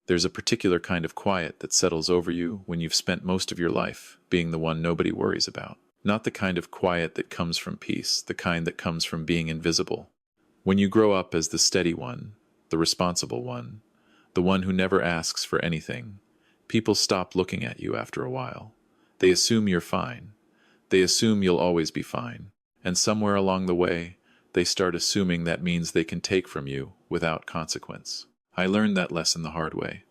There's a particular kind of quiet that settles over you when you've spent most of your life being the one nobody worries about. Not the kind of quiet that comes from peace, the kind that comes from being invisible. When you grow up as the steady one, the responsible one, the one who never asks for anything, people stop looking at you after a while. They assume you're fine. They assume you'll always be fine. And somewhere along the way, they start assuming that means they can take from you without consequence. I learned that lesson the hard way,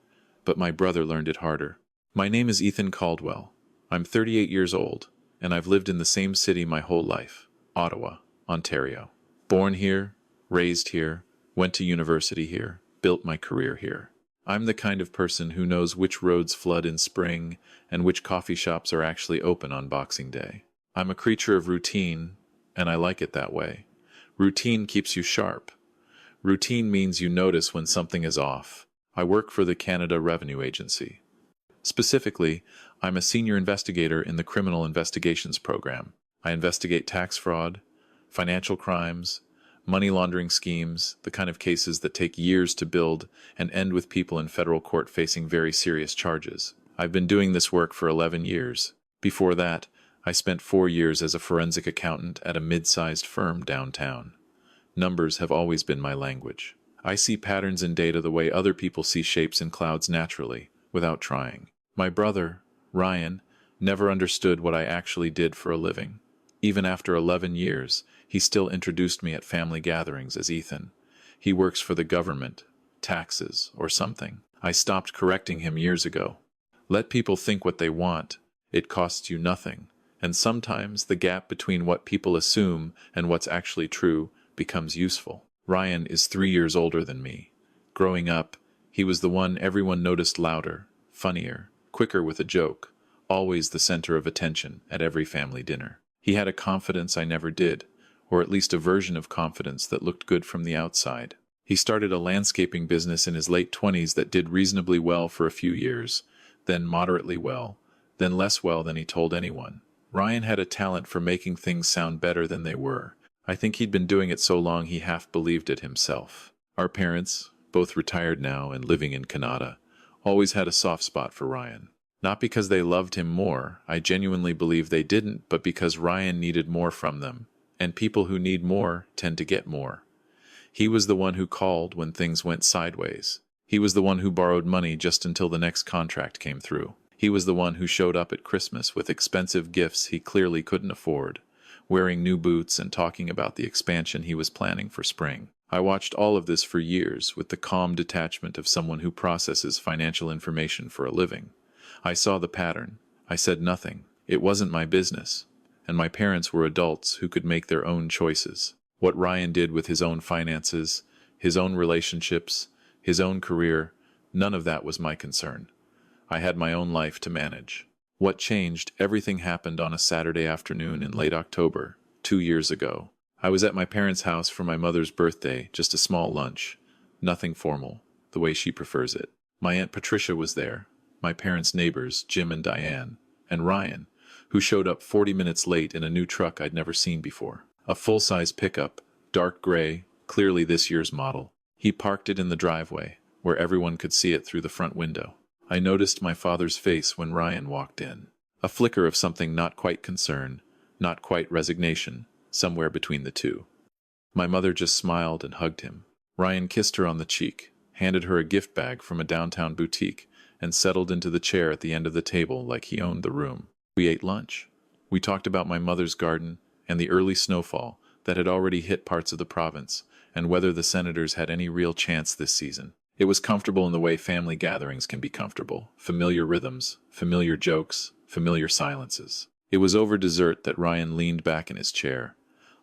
but my brother learned it harder. My name is Ethan Caldwell. I'm 38 years old, and I've lived in the same city my whole life, Ottawa, Ontario. Born here, raised here, went to university here, built my career here. I'm the kind of person who knows which roads flood in spring and which coffee shops are actually open on Boxing Day. I'm a creature of routine, and I like it that way. Routine keeps you sharp. Routine means you notice when something is off. I work for the Canada Revenue Agency. Specifically, I'm a senior investigator in the Criminal Investigations Program. I investigate tax fraud, financial crimes, money laundering schemes, the kind of cases that take years to build and end with people in federal court facing very serious charges. I've been doing this work for 11 years. Before that, I spent 4 years as a forensic accountant at a mid-sized firm downtown. Numbers have always been my language. I see patterns in data the way other people see shapes in clouds naturally, without trying. My brother, Ryan, never understood what I actually did for a living. Even after 11 years, he still introduced me at family gatherings as Ethan. He works for the government, taxes, or something. I stopped correcting him years ago. Let people think what they want. It costs you nothing. And sometimes the gap between what people assume and what's actually true becomes useful. Ryan is 3 years older than me. Growing up, he was the one everyone noticed louder, funnier, quicker with a joke, always the center of attention at every family dinner. He had a confidence I never did, or at least a version of confidence that looked good from the outside. He started a landscaping business in his late 20s that did reasonably well for a few years, then moderately well, then less well than he told anyone. Ryan had a talent for making things sound better than they were. I think he'd been doing it so long he half believed it himself. Our parents, both retired now and living in Canada, always had a soft spot for Ryan. Not because they loved him more, I genuinely believe they didn't, but because Ryan needed more from them, and people who need more tend to get more. He was the one who called when things went sideways. He was the one who borrowed money just until the next contract came through. He was the one who showed up at Christmas with expensive gifts he clearly couldn't afford, wearing new boots and talking about the expansion he was planning for spring. I watched all of this for years with the calm detachment of someone who processes financial information for a living. I saw the pattern. I said nothing. It wasn't my business. And my parents were adults who could make their own choices. What Ryan did with his own finances, his own relationships, his own career, none of that was my concern. I had my own life to manage. What changed? Everything happened on a Saturday afternoon in late October, 2 years ago. I was at my parents' house for my mother's birthday, just a small lunch. Nothing formal, the way she prefers it. My Aunt Patricia was there, my parents' neighbors, Jim and Diane, and Ryan, who showed up 40 minutes late in a new truck I'd never seen before. A full-size pickup, dark gray, clearly this year's model. He parked it in the driveway, where everyone could see it through the front window. I noticed my father's face when Ryan walked in. A flicker of something not quite concern, not quite resignation, somewhere between the two. My mother just smiled and hugged him. Ryan kissed her on the cheek, handed her a gift bag from a downtown boutique, and settled into the chair at the end of the table like he owned the room. We ate lunch. We talked about my mother's garden and the early snowfall that had already hit parts of the province, and whether the Senators had any real chance this season. It was comfortable in the way family gatherings can be comfortable. Familiar rhythms, familiar jokes, familiar silences. It was over dessert that Ryan leaned back in his chair,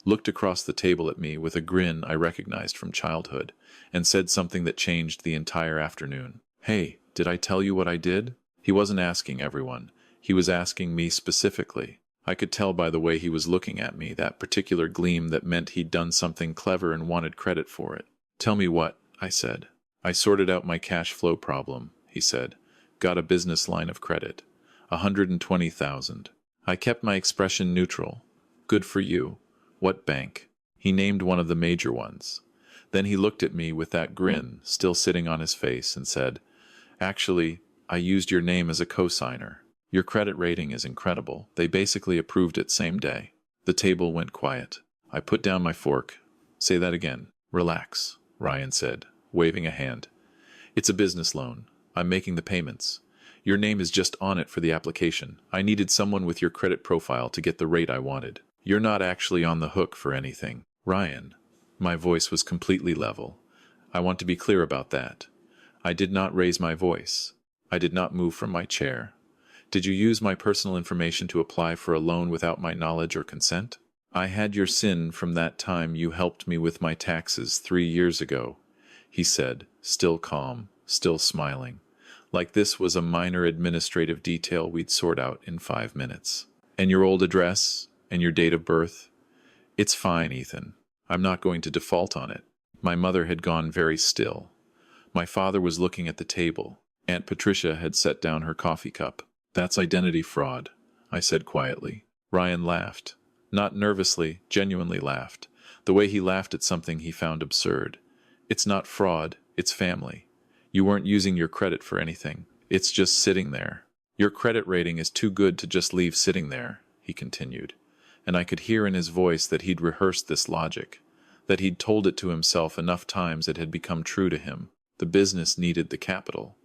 looked across the table at me with a grin I recognized from childhood, and said something that changed the entire afternoon. "Hey, did I tell you what I did?" He wasn't asking everyone. He was asking me specifically. I could tell by the way he was looking at me, that particular gleam that meant he'd done something clever and wanted credit for it. "Tell me what," I said. "I sorted out my cash flow problem," he said. "Got a business line of credit. 120,000. I kept my expression neutral. Good for you. What bank?" He named one of the major ones. Then he looked at me with that grin still sitting on his face and said, Actually, I used your name as a co-signer. Your credit rating is incredible. They basically approved it same day. The table went quiet. I put down my fork. Say that again. Relax, Ryan said, waving a hand. It's a business loan. I'm making the payments. Your name is just on it for the application. I needed someone with your credit profile to get the rate I wanted. You're not actually on the hook for anything. Ryan. My voice was completely level. I want to be clear about that. I did not raise my voice. I did not move from my chair. Did you use my personal information to apply for a loan without my knowledge or consent? I had your SIN from that time you helped me with my taxes 3 years ago, he said, still calm, still smiling. Like this was a minor administrative detail we'd sort out in 5 minutes. And your old address? And your date of birth? It's fine, Ethan. I'm not going to default on it. My mother had gone very still. My father was looking at the table. Aunt Patricia had set down her coffee cup. That's identity fraud, I said quietly. Ryan laughed. Not nervously, genuinely laughed. The way he laughed at something he found absurd. It's not fraud, it's family. You weren't using your credit for anything. It's just sitting there. Your credit rating is too good to just leave sitting there, he continued. And I could hear in his voice that he'd rehearsed this logic, that he'd told it to himself enough times it had become true to him. The business needed the capital.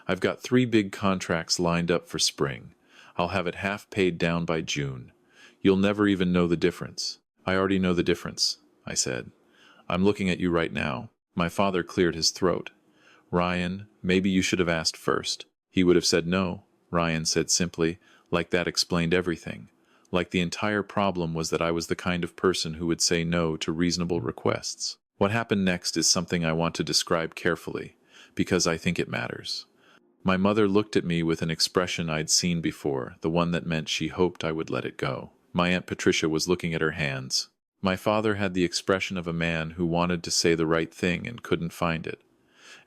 I've got 3 big contracts lined up for spring. I'll have it half paid down by June. You'll never even know the difference. I already know the difference, I said. I'm looking at you right now. My father cleared his throat. Ryan, maybe you should have asked first. He would have said no, Ryan said simply, like that explained everything. Like the entire problem was that I was the kind of person who would say no to reasonable requests. What happened next is something I want to describe carefully, because I think it matters. My mother looked at me with an expression I'd seen before, the one that meant she hoped I would let it go. My Aunt Patricia was looking at her hands. My father had the expression of a man who wanted to say the right thing and couldn't find it.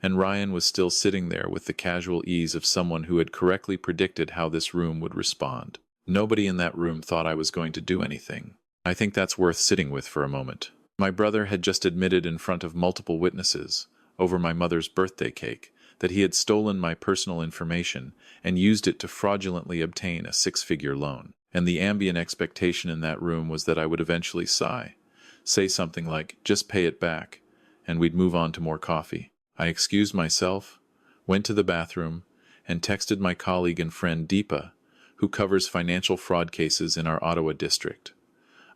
And Ryan was still sitting there with the casual ease of someone who had correctly predicted how this room would respond. Nobody in that room thought I was going to do anything. I think that's worth sitting with for a moment. My brother had just admitted in front of multiple witnesses, over my mother's birthday cake, that he had stolen my personal information and used it to fraudulently obtain a 6-figure loan. And the ambient expectation in that room was that I would eventually sigh, say something like, just pay it back, and we'd move on to more coffee. I excused myself, went to the bathroom, and texted my colleague and friend Deepa, who covers financial fraud cases in our Ottawa district.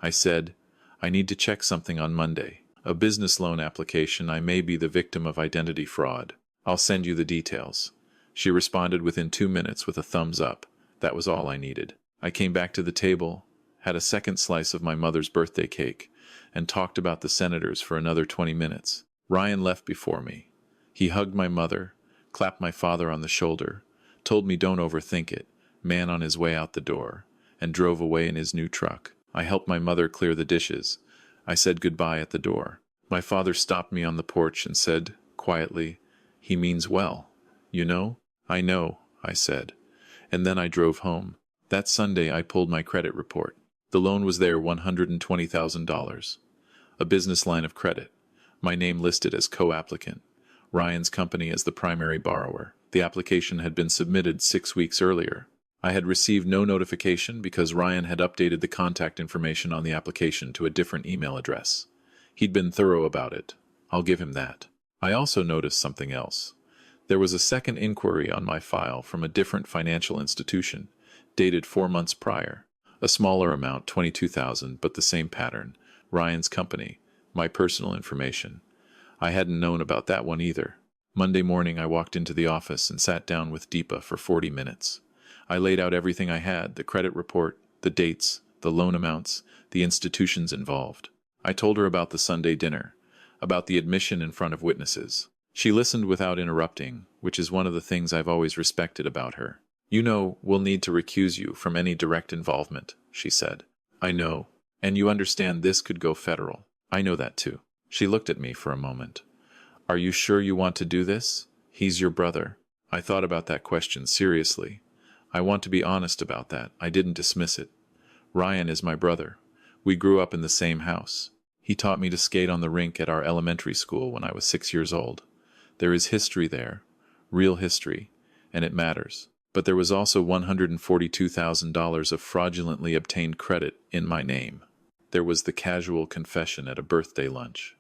I said, I need to check something on Monday. A business loan application. I may be the victim of identity fraud. I'll send you the details. She responded within 2 minutes with a thumbs up. That was all I needed. I came back to the table, had a second slice of my mother's birthday cake, and talked about the senators for another 20 minutes. Ryan left before me. He hugged my mother, clapped my father on the shoulder, told me don't overthink it, man on his way out the door, and drove away in his new truck. I helped my mother clear the dishes. I said goodbye at the door. My father stopped me on the porch and said, quietly, he means well. You know? I know, I said. And then I drove home. That Sunday I pulled my credit report. The loan was there, $120,000. A business line of credit. My name listed as co-applicant. Ryan's company as the primary borrower. The application had been submitted 6 weeks earlier. I had received no notification because Ryan had updated the contact information on the application to a different email address. He'd been thorough about it. I'll give him that. I also noticed something else. There was a second inquiry on my file from a different financial institution, dated 4 months prior. A smaller amount, $22,000, but the same pattern. Ryan's company, my personal information. I hadn't known about that one either. Monday morning I walked into the office and sat down with Deepa for 40 minutes. I laid out everything I had, the credit report, the dates, the loan amounts, the institutions involved. I told her about the Sunday dinner, about the admission in front of witnesses. She listened without interrupting, which is one of the things I've always respected about her. You know, we'll need to recuse you from any direct involvement, she said. I know. And you understand this could go federal. I know that too. She looked at me for a moment. Are you sure you want to do this? He's your brother. I thought about that question seriously. I want to be honest about that. I didn't dismiss it. Ryan is my brother. We grew up in the same house. He taught me to skate on the rink at our elementary school when I was 6 years old. There is history there. Real history. and it matters. But there was also $142,000 of fraudulently obtained credit in my name. There was the casual confession at a birthday lunch.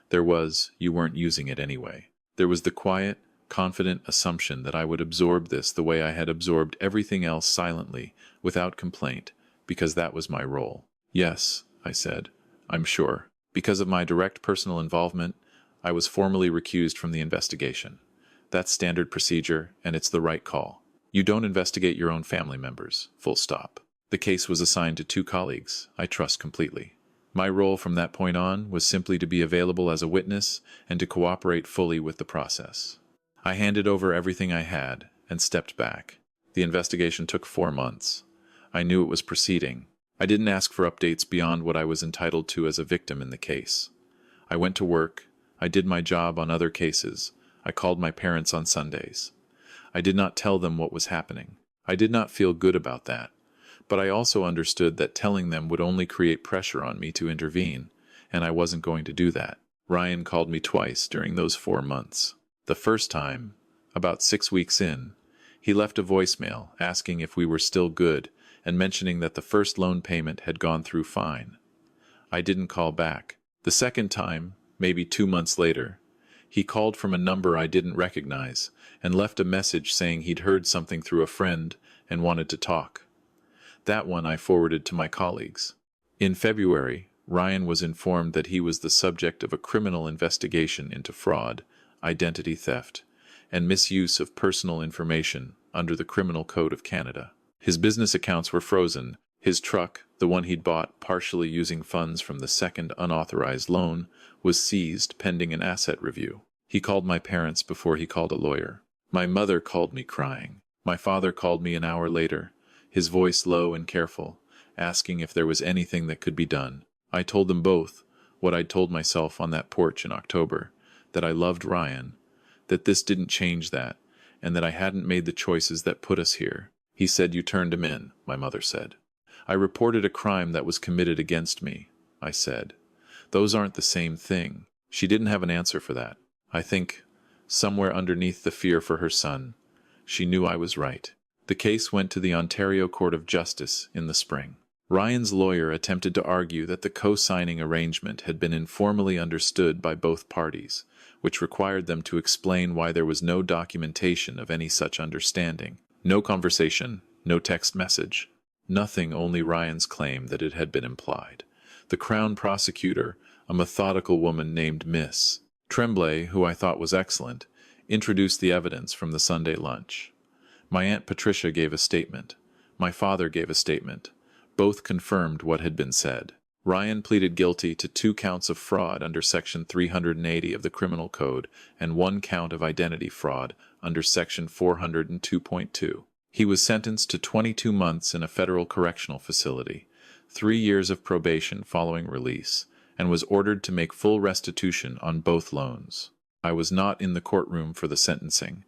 There was, you weren't using it anyway. There was the quiet, confident assumption that I would absorb this the way I had absorbed everything else silently, without complaint, because that was my role. Yes, I said, I'm sure. Because of my direct personal involvement, I was formally recused from the investigation. That's standard procedure, and it's the right call. You don't investigate your own family members, full stop. The case was assigned to 2 colleagues I trust completely. My role from that point on was simply to be available as a witness and to cooperate fully with the process. I handed over everything I had and stepped back. The investigation took 4 months. I knew it was proceeding. I didn't ask for updates beyond what I was entitled to as a victim in the case. I went to work. I did my job on other cases. I called my parents on Sundays. I did not tell them what was happening. I did not feel good about that. But I also understood that telling them would only create pressure on me to intervene, and I wasn't going to do that. Ryan called me twice during those 4 months. The first time, about 6 weeks in, he left a voicemail asking if we were still good and mentioning that the first loan payment had gone through fine. I didn't call back. The second time, maybe 2 months later, he called from a number I didn't recognize and left a message saying he'd heard something through a friend and wanted to talk. That one I forwarded to my colleagues. In February, Ryan was informed that he was the subject of a criminal investigation into fraud, identity theft, and misuse of personal information under the Criminal Code of Canada. His business accounts were frozen. His truck, the one he'd bought partially using funds from the second unauthorized loan, was seized pending an asset review. He called my parents before he called a lawyer. My mother called me crying. My father called me an hour later, his voice low and careful, asking if there was anything that could be done. I told them both what I'd told myself on that porch in October, that I loved Ryan, that this didn't change that, and that I hadn't made the choices that put us here. He said, "You turned him in," my mother said. "I reported a crime that was committed against me," I said. "Those aren't the same thing." She didn't have an answer for that. I think, somewhere underneath the fear for her son, she knew I was right. The case went to the Ontario Court of Justice in the spring. Ryan's lawyer attempted to argue that the co-signing arrangement had been informally understood by both parties, which required them to explain why there was no documentation of any such understanding. No conversation, no text message. Nothing, only Ryan's claim that it had been implied. The Crown prosecutor, a methodical woman named Miss Tremblay, who I thought was excellent, introduced the evidence from the Sunday lunch. My Aunt Patricia gave a statement. My father gave a statement. Both confirmed what had been said. Ryan pleaded guilty to 2 counts of fraud under Section 380 of the Criminal Code and 1 count of identity fraud under Section 402.2. He was sentenced to 22 months in a federal correctional facility, 3 years of probation following release, and was ordered to make full restitution on both loans. I was not in the courtroom for the sentencing.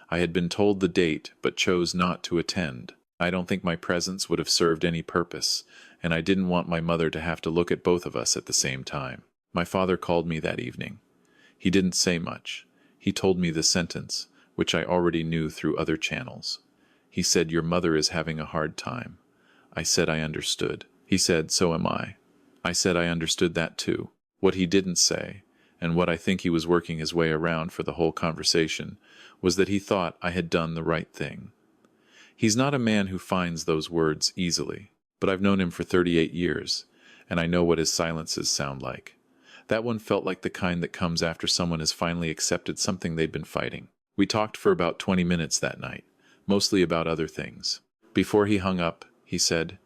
I had been told the date, but chose not to attend. I don't think my presence would have served any purpose, and I didn't want my mother to have to look at both of us at the same time. My father called me that evening. He didn't say much. He told me the sentence, which I already knew through other channels. He said, "Your mother is having a hard time." I said I understood. He said, "So am I." I said I understood that too. What he didn't say, and what I think he was working his way around for the whole conversation, was that he thought I had done the right thing. He's not a man who finds those words easily, but I've known him for 38 years, and I know what his silences sound like. That one felt like the kind that comes after someone has finally accepted something they've been fighting. We talked for about 20 minutes that night, mostly about other things. Before he hung up, he said,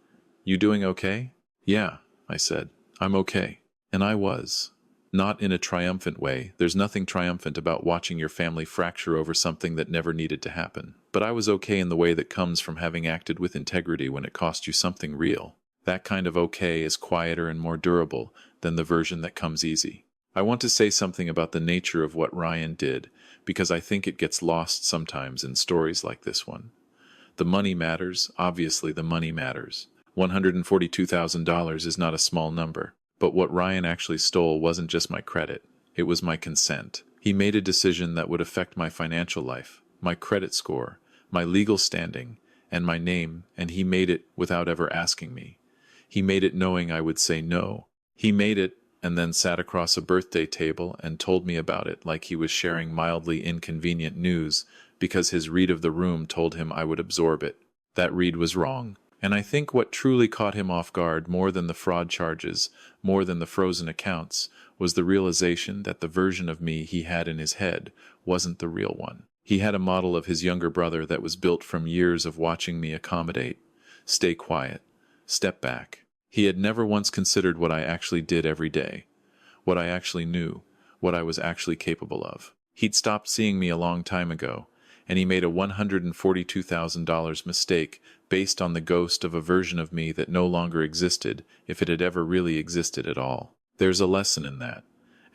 "You doing okay?" "Yeah," I said, "I'm okay." And I was. Not in a triumphant way. There's nothing triumphant about watching your family fracture over something that never needed to happen. But I was okay in the way that comes from having acted with integrity when it cost you something real. That kind of okay is quieter and more durable than the version that comes easy. I want to say something about the nature of what Ryan did, because I think it gets lost sometimes in stories like this one. The money matters. Obviously, the money matters. $142,000 is not a small number. But what Ryan actually stole wasn't just my credit. It was my consent. He made a decision that would affect my financial life, my credit score, my legal standing, and my name, and he made it without ever asking me. He made it knowing I would say no. He made it and then sat across a birthday table and told me about it like he was sharing mildly inconvenient news because his read of the room told him I would absorb it. That read was wrong. And I think what truly caught him off guard more than the fraud charges, more than the frozen accounts, was the realization that the version of me he had in his head wasn't the real one. He had a model of his younger brother that was built from years of watching me accommodate, stay quiet, step back. He had never once considered what I actually did every day, what I actually knew, what I was actually capable of. He'd stopped seeing me a long time ago, and he made a $142,000 mistake based on the ghost of a version of me that no longer existed, if it had ever really existed at all. There's a lesson in that,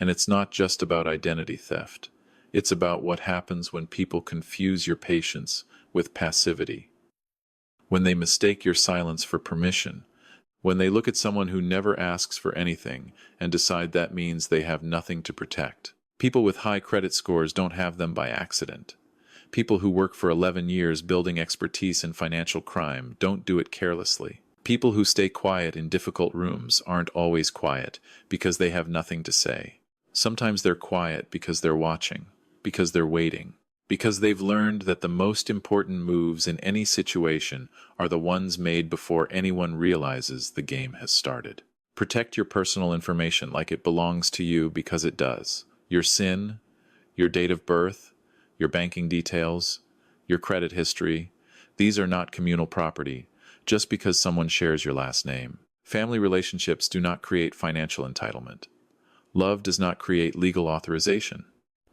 and it's not just about identity theft. It's about what happens when people confuse your patience with passivity. When they mistake your silence for permission, when they look at someone who never asks for anything and decide that means they have nothing to protect. People with high credit scores don't have them by accident. People who work for 11 years building expertise in financial crime don't do it carelessly. People who stay quiet in difficult rooms aren't always quiet because they have nothing to say. Sometimes they're quiet because they're watching, because they're waiting, because they've learned that the most important moves in any situation are the ones made before anyone realizes the game has started. Protect your personal information like it belongs to you because it does. Your SIN, your date of birth, your banking details, your credit history, these are not communal property just because someone shares your last name. Family relationships do not create financial entitlement. Love does not create legal authorization.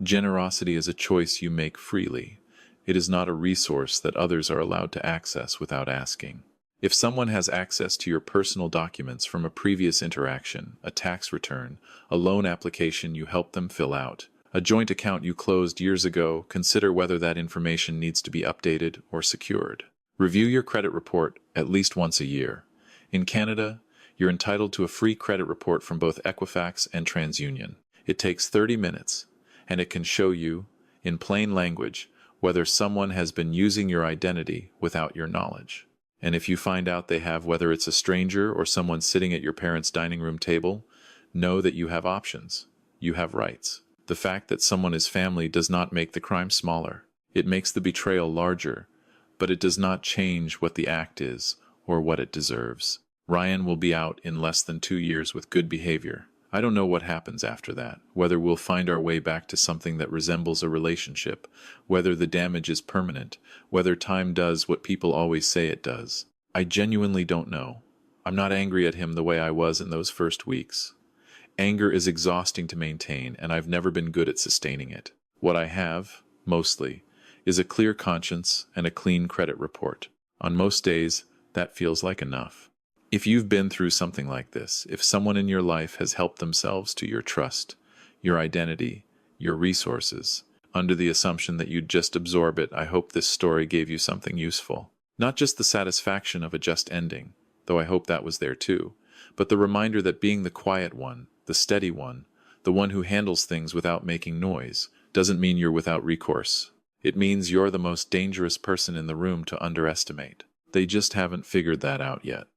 Generosity is a choice you make freely. It is not a resource that others are allowed to access without asking. If someone has access to your personal documents from a previous interaction, a tax return, a loan application you helped them fill out, a joint account you closed years ago, consider whether that information needs to be updated or secured. Review your credit report at least once a year. In Canada, you're entitled to a free credit report from both Equifax and TransUnion. It takes 30 minutes, and it can show you, in plain language, whether someone has been using your identity without your knowledge. And if you find out they have, whether it's a stranger or someone sitting at your parents' dining room table, know that you have options. You have rights. The fact that someone is family does not make the crime smaller. It makes the betrayal larger, but it does not change what the act is or what it deserves. Ryan will be out in less than 2 years with good behavior. I don't know what happens after that, whether we'll find our way back to something that resembles a relationship, whether the damage is permanent, whether time does what people always say it does. I genuinely don't know. I'm not angry at him the way I was in those first weeks. Anger is exhausting to maintain, and I've never been good at sustaining it. What I have, mostly, is a clear conscience and a clean credit report. On most days, that feels like enough. If you've been through something like this, if someone in your life has helped themselves to your trust, your identity, your resources, under the assumption that you'd just absorb it, I hope this story gave you something useful. Not just the satisfaction of a just ending, though I hope that was there too, but the reminder that being the quiet one, the steady one, the one who handles things without making noise, doesn't mean you're without recourse. It means you're the most dangerous person in the room to underestimate. They just haven't figured that out yet.